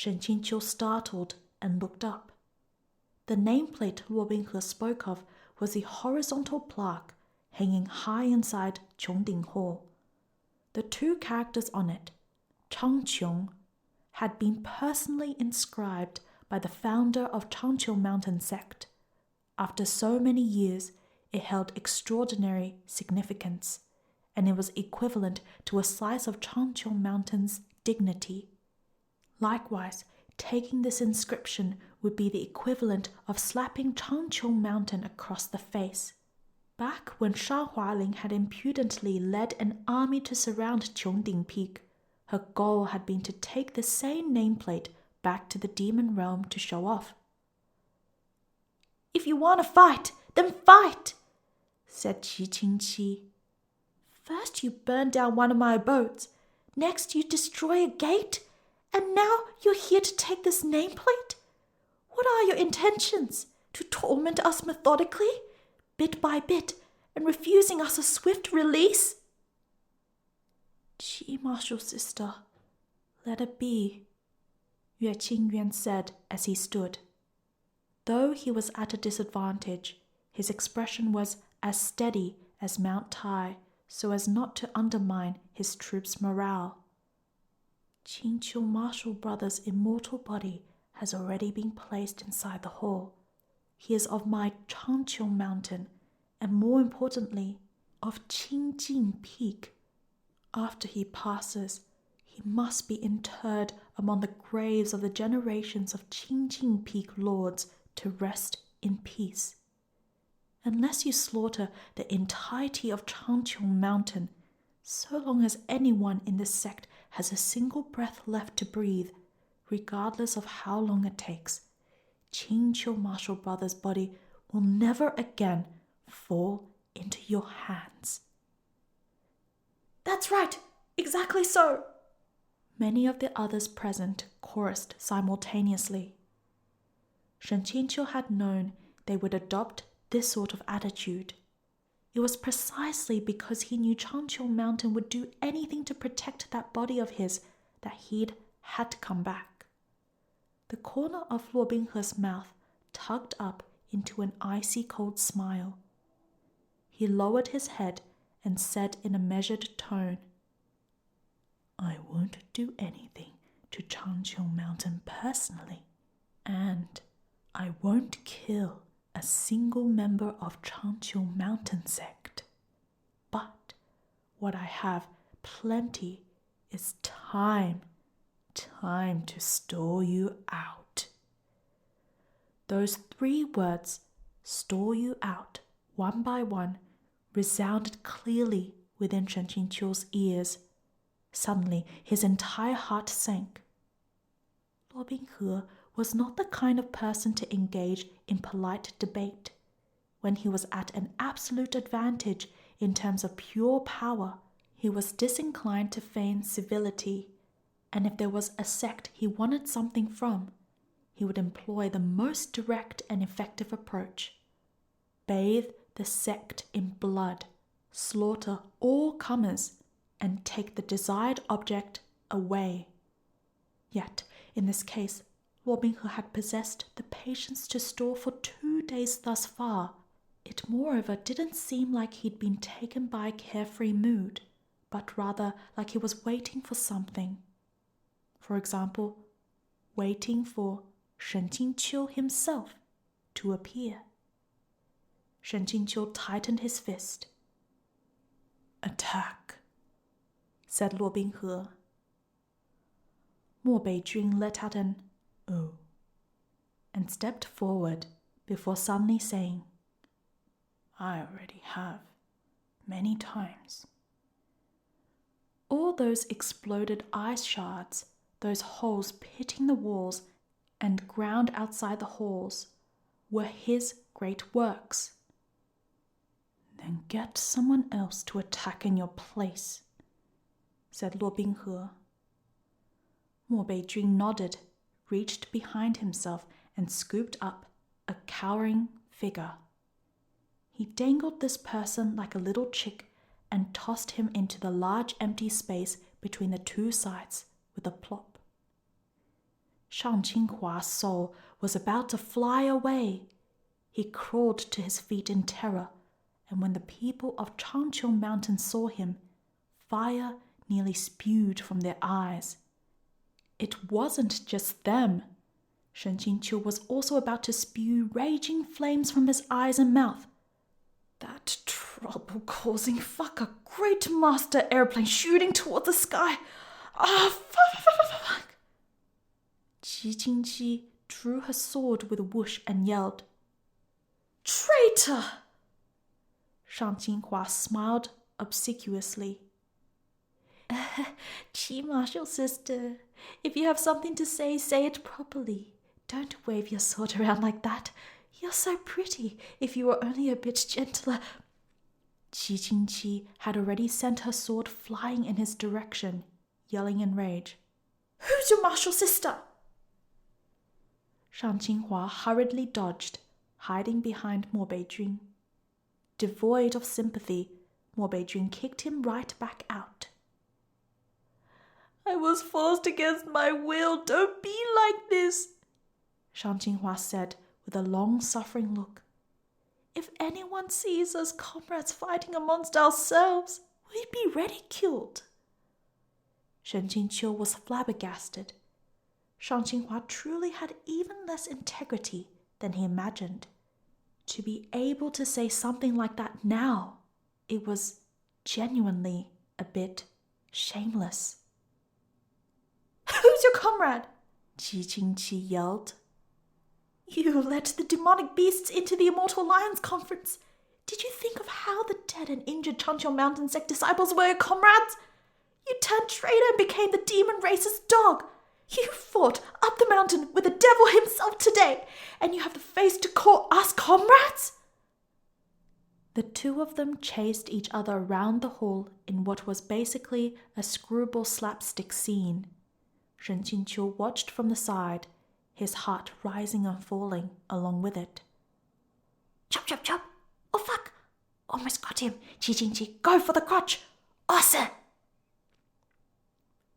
Shen Qingqiu startled and looked up. The nameplate Luo Binghe spoke of was the horizontal plaque hanging high inside Qongding Hall. The two characters on it, Changqiong, had been personally inscribed by the founder of Changqiu Mountain sect. After so many years, it held extraordinary significance, and it was equivalent to a slice of Changqiu Mountain's dignity. Likewise, taking this inscription would be the equivalent of slapping Changqiu Mountain across the face. Back when Sha Hualing had impudently led an army to surround Qongding Peak, her goal had been to take the same nameplate back to the demon realm to show off. "If you want to fight, then fight," said Qi Qingqi. "First you burn down one of my abodes, next you destroy a gate, and now you're here to take this nameplate? What are your intentions? To torment us methodically, bit by bit, and refusing us a swift release?" "Qi martial sister, let it be," Yue Qingyuan said as he stood. Though he was at a disadvantage, his expression was as steady as Mount Tai, so as not to undermine his troops' morale. Qingqiu Martial Brother's immortal body has already been placed inside the hall. He is of my Changqiu Mountain, and more importantly, of Qingjing Peak. After he passes, he must be interred among the graves of the generations of Qingjing Peak lords to rest in peace. Unless you slaughter the entirety of Changqiu Mountain, so long as anyone in this sect has a single breath left to breathe, regardless of how long it takes, Qingqiu Martial Brother's body will never again fall into your hands. "That's right, exactly so," many of the others present chorused simultaneously. Shen Qingqiu had known they would adopt this sort of attitude. It was precisely because he knew Changqiu Mountain would do anything to protect that body of his that he'd had to come back. The corner of Luo Binghe's mouth tugged up into an icy cold smile. He lowered his head and said in a measured tone, "I won't do anything to Changqiu Mountain personally, and I won't kill a single member of Changqiu Mountain sect. But what I have plenty is time to store you out." Those 3 words, "store you out," one by one, resounded clearly within Shen Qingqiu's ears. Suddenly, his entire heart sank. Luo Binghe was not the kind of person to engage in polite debate. When he was at an absolute advantage in terms of pure power, he was disinclined to feign civility, and if there was a sect he wanted something from, he would employ the most direct and effective approach. Bathe the sect in blood, slaughter all comers, and take the desired object away. Yet, in this case, Luo Binghe had possessed the patience to store for 2 days thus far. It moreover didn't seem like he'd been taken by a carefree mood, but rather like he was waiting for something. For example, waiting for Shen Qingqiu himself to appear. Shen Qingqiu tightened his fist. "Attack," said Luo Binghe. Mo Beijun let out an "oh," and stepped forward before suddenly saying, "I already have, many times." All those exploded ice shards, those holes pitting the walls and ground outside the halls, were his great works. "Then get someone else to attack in your place," said Luo Binghe. Mo Beijun nodded, reached behind himself, and scooped up a cowering figure. He dangled this person like a little chick and tossed him into the large empty space between the 2 sides with a plop. Shang Qinghua's soul was about to fly away. He crawled to his feet in terror, and when the people of Changqiu Mountain saw him, fire nearly spewed from their eyes. It wasn't just them. Shen Qingqiu was also about to spew raging flames from his eyes and mouth. That trouble-causing fucker, great master airplane shooting toward the sky. Fuck! Qi Jingqi drew her sword with a whoosh and yelled, "Traitor!" Shang Qinghua smiled obsequiously. Qi Marshal sister, if you have something to say it properly. Don't wave your sword around like that. You're so pretty. If you were only a bit gentler. Qi Jingqi had already sent her sword flying in his direction, yelling in rage, "Who's your martial sister?" Shang Qinghua hurriedly dodged, hiding behind Mo Beijun. Devoid of sympathy, Mo Beijun kicked him right back out. "I was forced against my will. Don't be like this," Shang Qinghua said with a long-suffering look. "If anyone sees us comrades fighting amongst ourselves, we'd be ridiculed." Shen Qingqiu was flabbergasted. Shang Qinghua truly had even less integrity than he imagined. To be able to say something like that now, it was genuinely a bit shameless. "Who's your comrade?" Qi Jingqi yelled. "You let the demonic beasts into the Immortal Lions Conference. Did you think of how the dead and injured Changqiu Mountain sect disciples were your comrades? You turned traitor and became the demon race's dog. You fought up the mountain with the devil himself today, and you have the face to call us comrades?" The two of them chased each other around the hall in what was basically a screwball slapstick scene. Shen Qingqiu watched from the side, his heart rising and falling along with it. "Chop, chop, chop! Oh, fuck! Almost got him! Qi Jingqi, go for the crotch! Awesome!"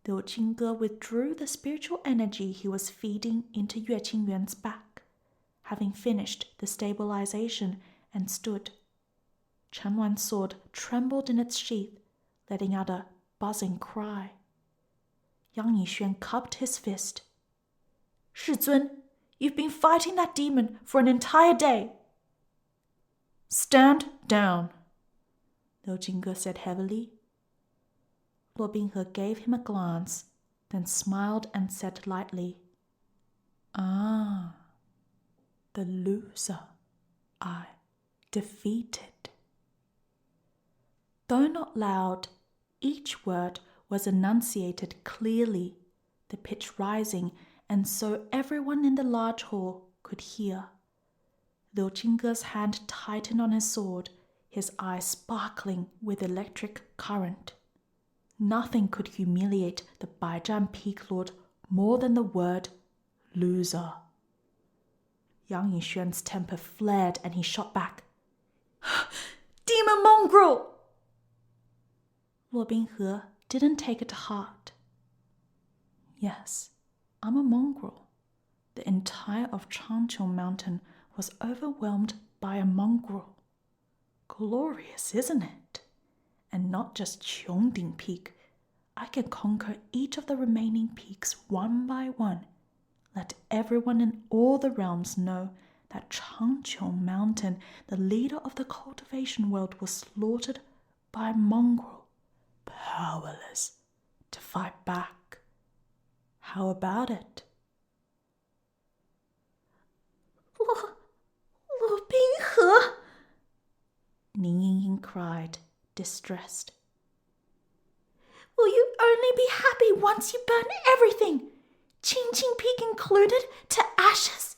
Liu Jingge withdrew the spiritual energy he was feeding into Yue Qingyuan's back, having finished the stabilization, and stood. Chen Wan's sword trembled in its sheath, letting out a buzzing cry. Yang Yixuan cupped his fist. "Shizun, you've been fighting that demon for an entire day." "Stand down," Liu Jingge said heavily. Luo Binghe gave him a glance, then smiled and said lightly, "Ah, the loser I defeated." Though not loud, each word was enunciated clearly, the pitch rising, and so everyone in the large hall could hear. Liu Jingge's hand tightened on his sword, his eyes sparkling with electric current. Nothing could humiliate the Baizhan Peak Lord more than the word loser. Yang Yixuan's temper flared and he shot back. "Demon mongrel!" Luo Binghe didn't take it to heart. "Yes, I'm a mongrel. The entire of Changqiu Mountain was overwhelmed by a mongrel. Glorious, isn't it? And not just Qiongding Peak. I can conquer each of the remaining peaks one by one. Let everyone in all the realms know that Changqiu Mountain, the leader of the cultivation world, was slaughtered by a mongrel, powerless to fight back. How about it?" Luo Binghe, Ning Yingying cried, distressed. "Will you only be happy once you burn everything, Qingqing Peak included, to ashes?"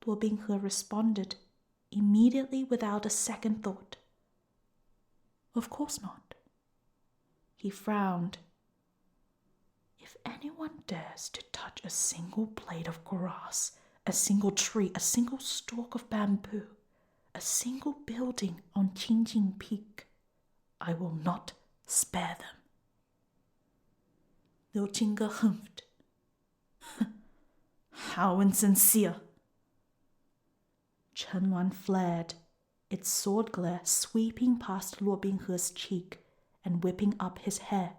Luo Binghe responded immediately without a second thought. "Of course not." He frowned. "If anyone dares to touch a single blade of grass, a single tree, a single stalk of bamboo, a single building on Qingqing Peak, I will not spare them." Liu Jingge humphed. how insincere. Chen Luan flared, its sword glare sweeping past Luo Binghe's cheek and whipping up his hair.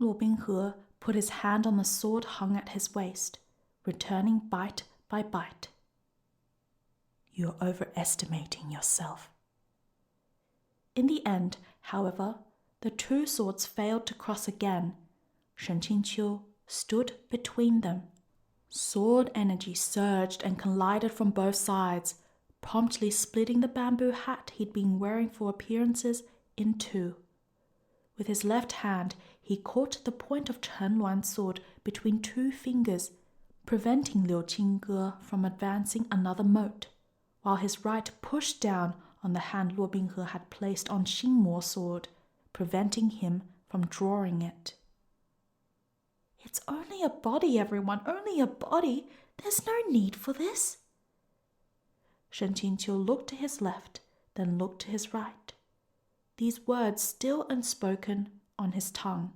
Luo Binghe put his hand on the sword hung at his waist, returning bite by bite. You're overestimating yourself. In the end, however, the two swords failed to cross again. Shen Qingqiu stood between them. Sword energy surged and collided from both sides, promptly splitting the bamboo hat he'd been wearing for appearances in two. With his left hand, he caught the point of Chen Luan's sword between two fingers, preventing Liu Qingge from advancing another mote, while his right pushed down on the hand Luo Binghe had placed on Xing Mo's sword, preventing him from drawing it. It's only a body, everyone, only a body. There's no need for this. Shen Qingqiu looked to his left, then looked to his right, these words still unspoken on his tongue.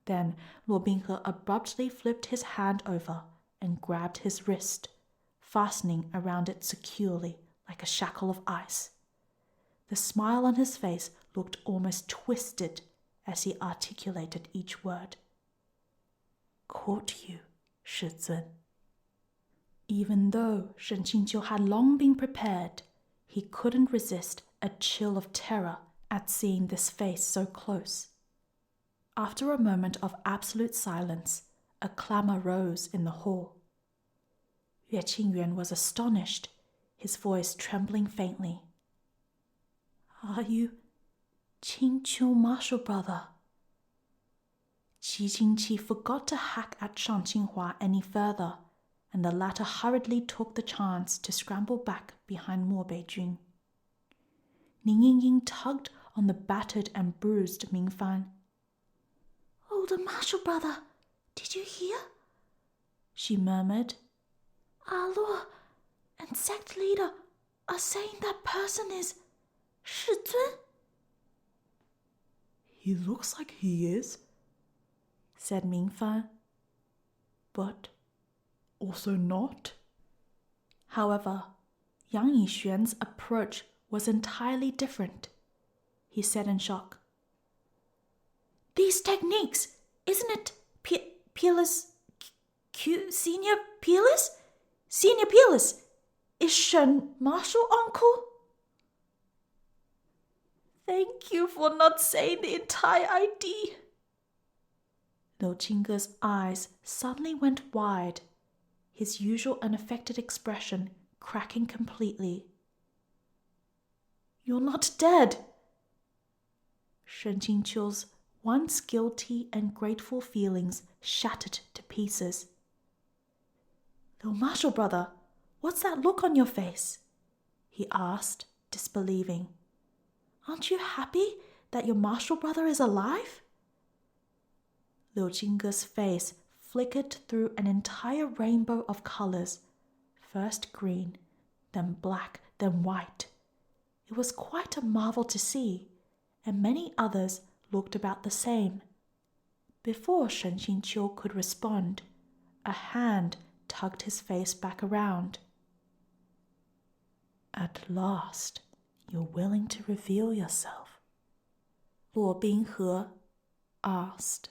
Then Luo Binghe abruptly flipped his hand over and grabbed his wrist, fastening around it securely like a shackle of ice. The smile on his face looked almost twisted as he articulated each word. Caught you, Shi Zun. Even though Shen Qingqiu had long been prepared, he couldn't resist a chill of terror at seeing this face so close. After a moment of absolute silence, a clamor rose in the hall. Yue Qingyuan was astonished, his voice trembling faintly. Are you Qingqiu martial brother? Qi Jingqi forgot to hack at Shang Qinghua any further, and the latter hurriedly took the chance to scramble back behind Mo Beijun. Ning Yingying tugged on the battered and bruised Mingfan. Older martial brother, did you hear? She murmured. Our Luo and sect leader are saying that person is Shi Zun. He looks like he is, said Mingfan, but also not. However, Yang Yixuan's approach was entirely different. He said in shock, These techniques, isn't it Peerless, Senior Peerless? Senior Peerless, is Shen martial uncle? Thank you for not saying the entire ID. Liu Qingge's eyes suddenly went wide, his usual unaffected expression cracking completely. You're not dead. Shen Qingqiu's once guilty and grateful feelings shattered to pieces. Liu martial brother, what's that look on your face? He asked, disbelieving. Aren't you happy that your martial brother is alive? Liu Qingge's face flickered through an entire rainbow of colors, first green, then black, then white. It was quite a marvel to see, and many others looked about the same. Before Shen Qingqiu could respond, a hand tugged his face back around. At last, you're willing to reveal yourself, Luo Binghe asked.